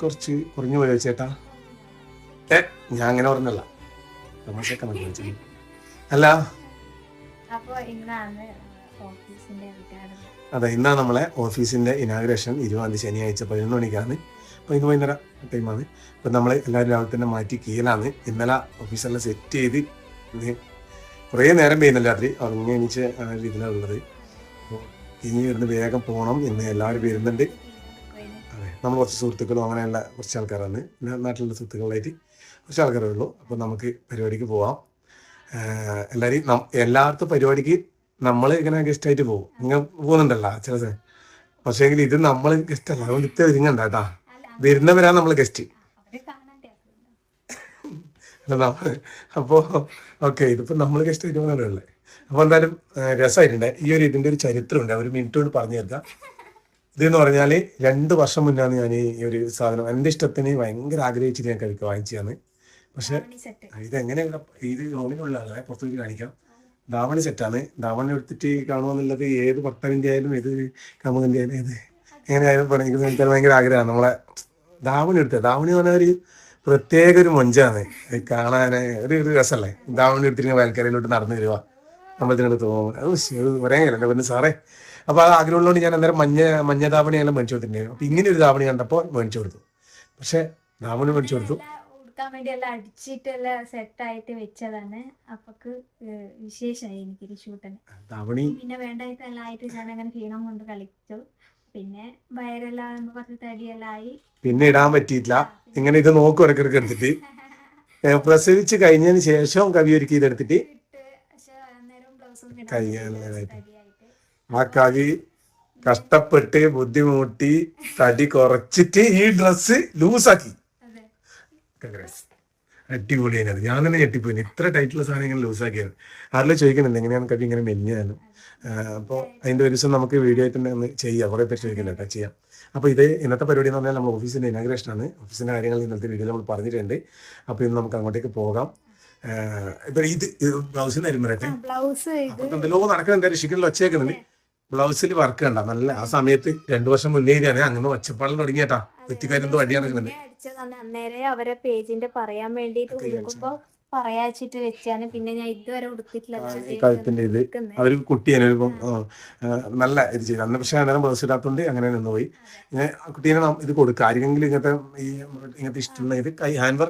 കുറച്ച് കുറഞ്ഞു പോയോ ചേട്ടാ? ഞാൻ അങ്ങനെ പറഞ്ഞല്ല, തമാശയൊക്കെ ചോദിച്ചത് അല്ല. അതെ, ഇന്നാണ് നമ്മളെ ഓഫീസിന്റെ ഇനാഗ്രേഷൻ. 20 ശനിയാഴ്ച 11 മണിക്കാണ്. അപ്പോൾ ഇന്ന് വൈകുന്നേരം ടൈമാണ്. അപ്പം നമ്മൾ എല്ലാവരും രാവിലെ തന്നെ മാറ്റി കീഴാണ്. ഇന്നലെ ഓഫീസെല്ലാം സെറ്റ് ചെയ്ത് ഇന്ന് കുറേ നേരം പെയ്യുന്നില്ല, രാത്രി ഉറങ്ങി എണീച്ച് ആ രീതിയിലാണ് ഉള്ളത്. അപ്പോൾ ഇനി വരുന്ന വേഗം പോകണം. ഇന്ന് എല്ലാവരും വരുന്നുണ്ട്. അതെ, നമ്മൾ കുറച്ച് സുഹൃത്തുക്കളും അങ്ങനെയുള്ള കുറച്ച് ആൾക്കാരാണ്, പിന്നെ നാട്ടിലുള്ള സുഹൃത്തുക്കളായിട്ട് കുറച്ച് ആൾക്കാരേ ഉള്ളൂ. അപ്പോൾ നമുക്ക് പരിപാടിക്ക് പോവാം. എല്ലായിടത്തും പരിപാടിക്ക് നമ്മൾ ഇങ്ങനെ ഗസ്റ്റായിട്ട് പോകും. നിങ്ങൾ പോകുന്നുണ്ടല്ലോ ചില സമയം, പക്ഷേ എങ്കിൽ ഇത് നമ്മൾ ഗസ്റ്റ് അല്ല, അതുകൊണ്ട് ഇത്ര ഒരുങ്ങണ്ട കേട്ടാ. വരുന്നവരാണ് നമ്മൾ ഗസ്റ്റ്. അപ്പോൾ ഓക്കെ, ഇതിപ്പോൾ നമ്മൾ ഗസ്റ്റ് ആയിട്ട് പോകുന്നവരല്ലേ. അപ്പോൾ എന്തായാലും രസമായിട്ടുണ്ട്. ഈ ഒരു ഇതിൻ്റെ ഒരു ചരിത്രമുണ്ട്, ഒരു മിനിറ്റ് കൊണ്ട് പറഞ്ഞു തീർക്കാം. ഇതെന്ന് പറഞ്ഞാൽ 2 വർഷം മുന്നാണ് ഞാൻ ഈ ഒരു സാധനം എൻ്റെ ഇഷ്ടത്തിന് ഭയങ്കര ആഗ്രഹിച്ചിട്ട് ഞാൻ വാങ്ങിച്ചതാണ്. പക്ഷെ ഇതെങ്ങനെ ഇത് ഓണിനുള്ളതാണ്, പുറത്തേക്ക് കാണിക്കാം. ധാവണി സെറ്റാണ്. ധാവണി എടുത്തിട്ട് കാണുമെന്നുള്ളത് ഏത് ഭർത്താവിൻ്റെ ആയാലും ഏത് കാമുകൻ്റെ ആയാലും ഏത് എങ്ങനെയായാലും പണിക്കുന്നത് എനിക്ക് ഭയങ്കര ആഗ്രഹമാണ്. നമ്മളെ ധാവണി എടുത്തത്, ധാവണി പറഞ്ഞ ഒരു പ്രത്യേക ഒരു മൊഞ്ചാണ് കാണാൻ, ഒരു രസമല്ലേ. ധാവണി എടുത്തിട്ട് വയൽക്കരയിലോട്ട് നടന്നു തരുക, നമ്മളതിനടുത്ത് പോകുമ്പോൾ അത് പറയാൻ കഴിയില്ല പിന്നെ സാറേ. അപ്പോൾ അത് ആഗ്രഹമുള്ളതുകൊണ്ട് ഞാൻ അന്നേരം മഞ്ഞ ധാവണിയെല്ലാം മേടിച്ചു കൊടുത്തിട്ടുണ്ടായിരുന്നു. അപ്പോൾ ഇങ്ങനെ ഒരു ധാവണി കണ്ടപ്പോൾ മേടിച്ചു കൊടുത്തു. പക്ഷെ ധാവണി മേടിച്ചു കൊടുത്തു വേണ്ടിയെല്ലാം അടിച്ചിട്ടെല്ലാം സെറ്റായിട്ട് വെച്ചതാണ്. അപ്പൊക്ക് വിശേഷമായി എനിക്കൊരു ഷൂട്ടിന്. പിന്നെ വേണ്ടായിട്ട് എല്ലാം ആയിട്ട് ഞാൻ അങ്ങനെ ക്ഷീണം കൊണ്ട് കളിച്ചു. പിന്നെ വയറെല്ലാം കുറച്ച് തടിയെല്ലാം ആയി. പിന്നെ ഇടാൻ പറ്റിയിട്ടില്ല. ഇങ്ങനെ ഇത് നോക്കും ഇടയ്ക്കിടയ്ക്ക് എടുത്തിട്ട് പ്രസവിച്ച് കഴിഞ്ഞതിന് ശേഷം കവി ഒരുക്കി ഇതെടുത്തിട്ട് ആ കവി കഷ്ടപ്പെട്ട് ബുദ്ധിമുട്ടി തടി കുറച്ചിട്ട് ഈ ഡ്രസ്സ് ലൂസാക്കി. അടിപൊളിയാണ്. ഞാൻ തന്നെ ഞെട്ടിപ്പോയി, ഇത്ര ടൈറ്റുള്ള സാധനം ഇങ്ങനെ ലൂസാക്കിയാണ്. ആരെല്ലാം ചോദിക്കുന്നുണ്ട് എങ്ങനെയാണ് കവി ഇങ്ങനെ മെലിഞ്ഞാണ്. അപ്പോൾ അതിൻ്റെ ഒരു ദിവസം നമുക്ക് വീഡിയോ ആയിട്ട് ഒന്ന് ചെയ്യാം. കുറേ പേര് ചോദിക്കുന്നുണ്ട്, ചെയ്യാം. അപ്പോൾ ഇത് ഇന്നത്തെ പരിപാടി എന്ന് പറഞ്ഞാൽ നമ്മൾ ഓഫീസിൻ്റെ ഇനാഗ്രേഷനാണ്. ഓഫീസിൻ്റെ കാര്യങ്ങൾ ഇന്നത്തെ വീഡിയോയിൽ നമ്മൾ പറഞ്ഞിട്ടുണ്ട്. അപ്പോൾ ഇന്ന് നമുക്ക് അങ്ങോട്ടേക്ക് പോകാം. ഇപ്പം ഇത് ബ്ലൗസിൽ നിന്ന് പറയട്ടെ, അപ്പം എന്തെല്ലോ നടക്കുന്നുണ്ട്, രക്ഷിക്കലിൽ ഒച്ചേക്കുന്നുണ്ട്. ബ്ലൗസിൽ വർക്ക് കണ്ട നല്ല. ആ സമയത്ത് 2 വർഷം മുന്നേ അങ്ങനെ ഒച്ചപ്പാടം തുടങ്ങിയേട്ടാ, വെറ്റിക്കാരെന്തോ വഴി നടക്കുന്നുണ്ട്. അന്നേരം അവരെ പേജിന്റെ പറയാൻ വേണ്ടിട്ട് കൊടുക്കുമ്പോ പറയാച്ചിട്ട് വെച്ചാണ്. പിന്നെ ഞാൻ ഇതുവരെ ഉടുത്തിട്ടില്ല. കഴുത്തിന്റെ ഇത് അവര് കുട്ടീനെ നല്ല ഇത് ചെയ്തു അന്ന്. പക്ഷെ അന്നേരം ബ്ലൗസ് ഇടാത്തോണ്ട് അങ്ങനെ നിന്ന് പോയി. കുട്ടീനെ ഇത് കൊടുക്കുക. ആരെങ്കിലും ഇങ്ങനത്തെ ഇഷ്ടമുള്ള ഇത് ഹാൻഡ് വർക്ക്